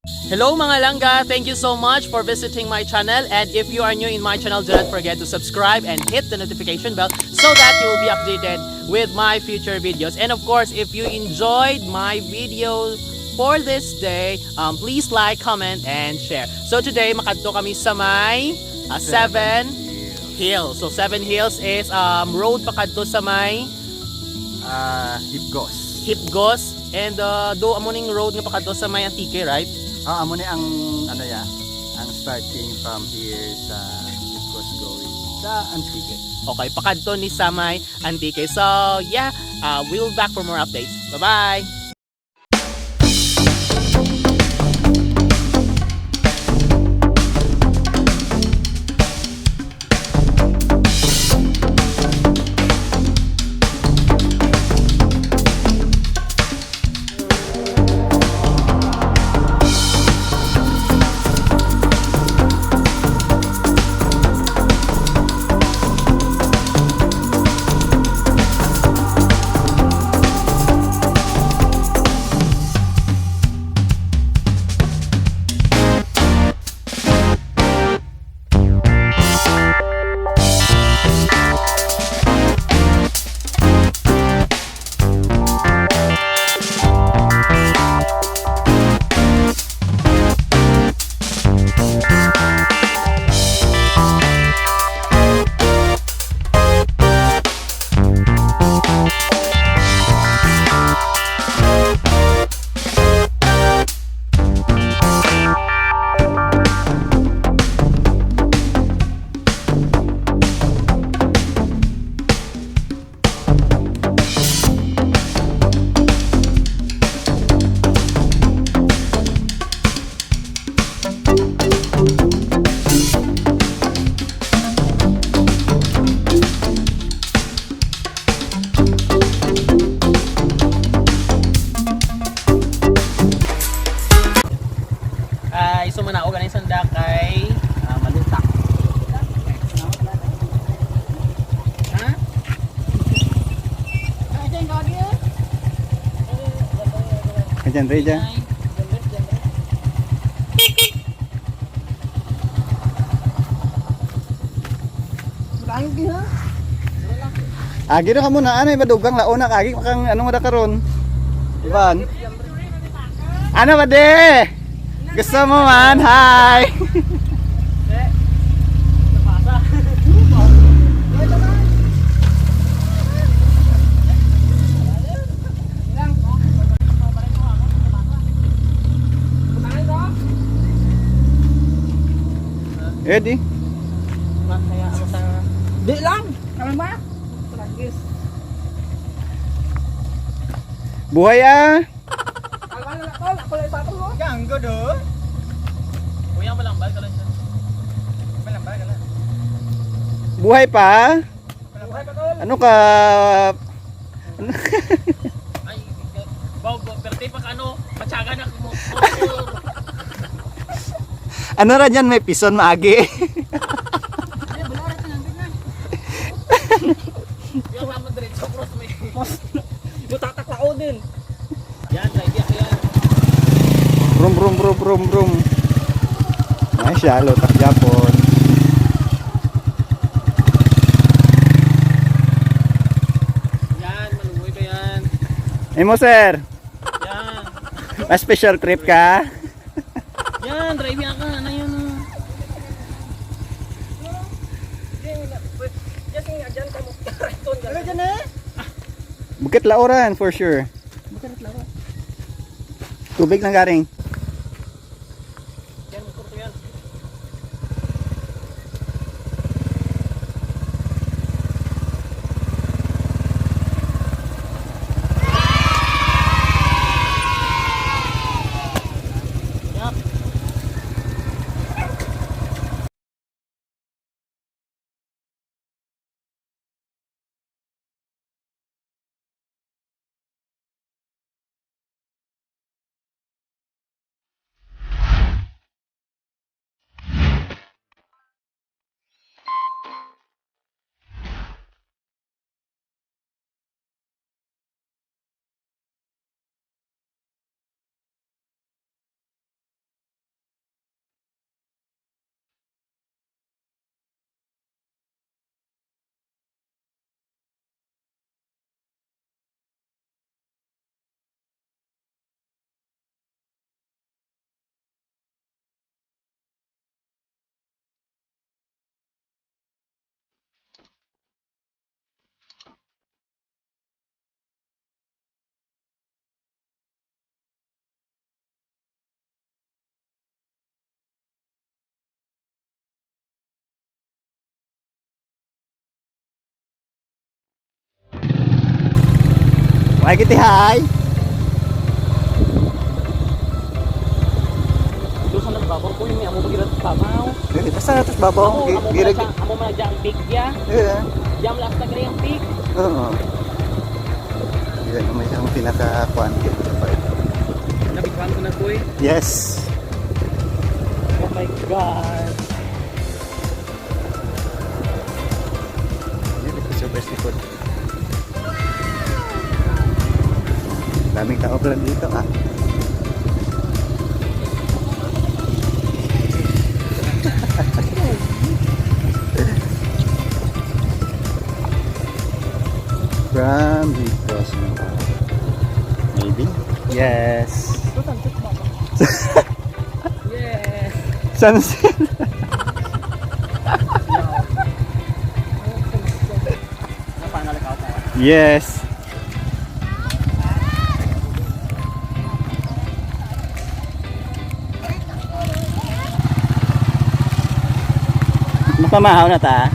Hello mga langga! Thank you so much for visiting my channel, and if you are new in my channel, do not forget to subscribe and hit the notification bell so that you will be updated with my future videos. And of course, if you enjoyed my video for this day, please like, comment, and share. So today, makadto kami sa may Seven Hills. So Seven Hills is road pakadto sa may Hipgos, and do amuning road nga pakadto sa may Antique, right? Amo ni ang ano ya, ang starting from here sa Hipgos going sa Antique. Okay, pakadto ni sa may Antique. So yeah, we'll back for more updates. Bye-bye! Sumana o ganing sanda kay malutak. Ha? Kajan reja. Agi ra kamo na anay madugang laona kagi makang anong ada karon. Iban. Ano ba de? Gusto mo man? Hi! Ready? Di lang! Kami ba? Tragis. Buhay ah! Ako lang ipatong. Ganggo do. Kuya malambal ka lang siya. Malambal ka lang. Buhay pa? Buhay pa tol. Ano ka? Ay, baw perte pa ano, matyaga na mo. Ano ra dyan may pison maagi? Yung kamo diretso cross may. Butataklao din. Yan, ready ako yan. Brum. Ay siya, lotak Japon. Yan, malumoy ba yan? Ay mo sir, Yan. may special trip ka? Yan, drive yan ka. Ano yun? Bukit Lauran for sure. Tubig lang garing. May kiti hi. Doon sa nagbabaw ko yung amo magirat babaw. Basta natas babaw. Amo man dyan ang pig ya. Jam last na kaya ang pig. Oo. Yan may ang pinaka-kuan dito. Nabikwan ko na ko eh. Yes. Oh my God. Super seafood. Daming tao pala dito ah. From Victor's maybe? Yes. Yes. Sunset. Yes. Mapamahaw na ta.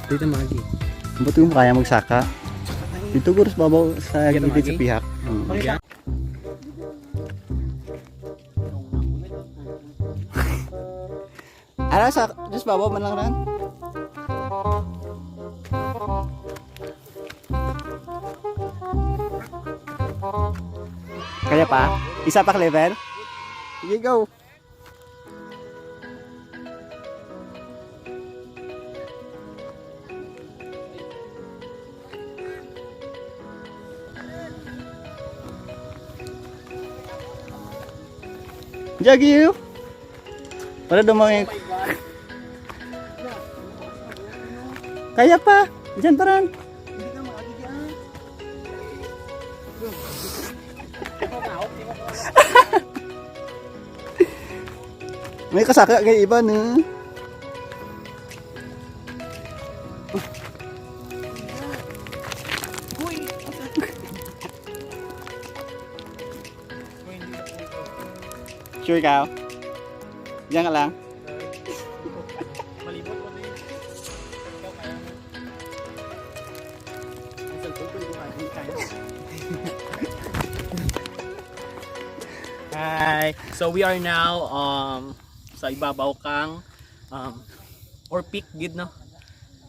Dito magi. Buti mo kaya magsaka. Dito gurus babaw sa Dito, gilid sa Magi? pihak. Ara sa just babaw man lang ran. Kaya pa? Isa pa level? Sige, go. Jagi, para dumawin. Kaya pa, dyan parang. May kasaka kay iba no. Sure ka? Diyan ka lang. Malibot ko din. Ikaw kaya mo. Ang salpog ko yung kaya. Hi. So we are now sa ibabaw kang or peak gid no.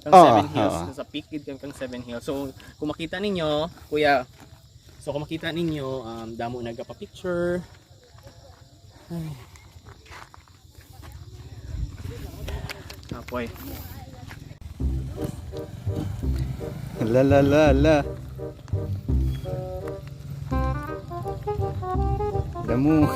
Kang Seven Hills. Sa peak gid kang Seven Hills. So kung makita ninyo, kuya. So kung makita ninyo, damo nagpa-picture. Ay. Apoy. La la la la. Damo.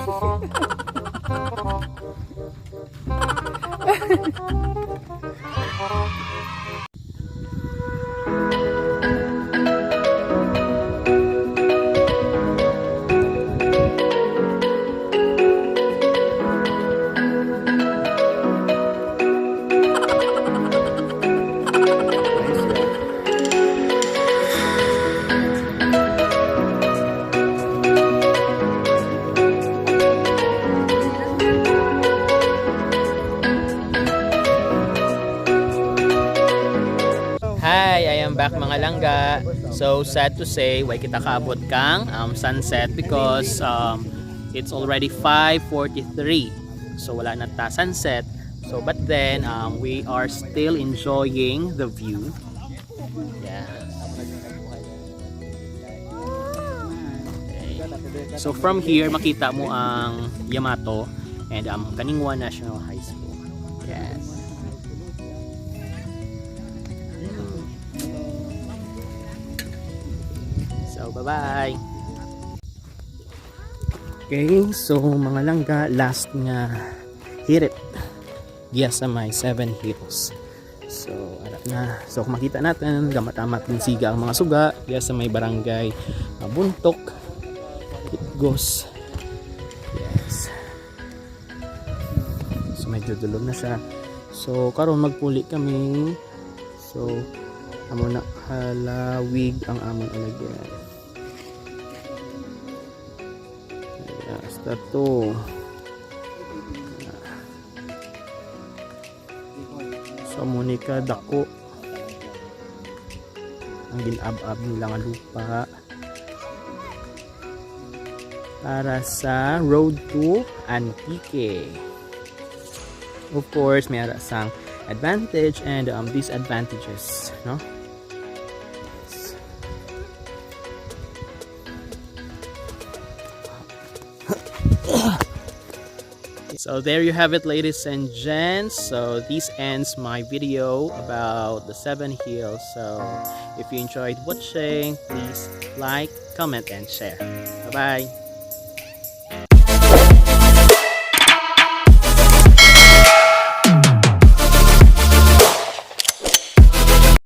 Hi, I am back mga langga. So sad to say, why kita kaabot kang sunset because it's already 5:43. So wala na ta sunset. So but then we are still enjoying the view. Yeah. Okay. So from here makita mo ang Yamato and Kaningwa National High School. Yes. So, bye-bye. Okay, so mga langga, last nga hirit. Yes, sa may 7 hills. So, ano. na. So kung makita natin, gamat-amat din siga ang mga suga diya sa may barangay Buntok, Itgos. Yes. So medyo dulog na siya. So karon magpuli kami. So amo na halawig ang amon alagyan. Basta to. So Monica dako ang ginab-ab nila nga lupa para sa road to Antique. Of course, may sang advantage and disadvantages, no? So there you have it, ladies and gents. So this ends my video about the 7 hills. So if you enjoyed watching, please like, comment and share. Bye bye.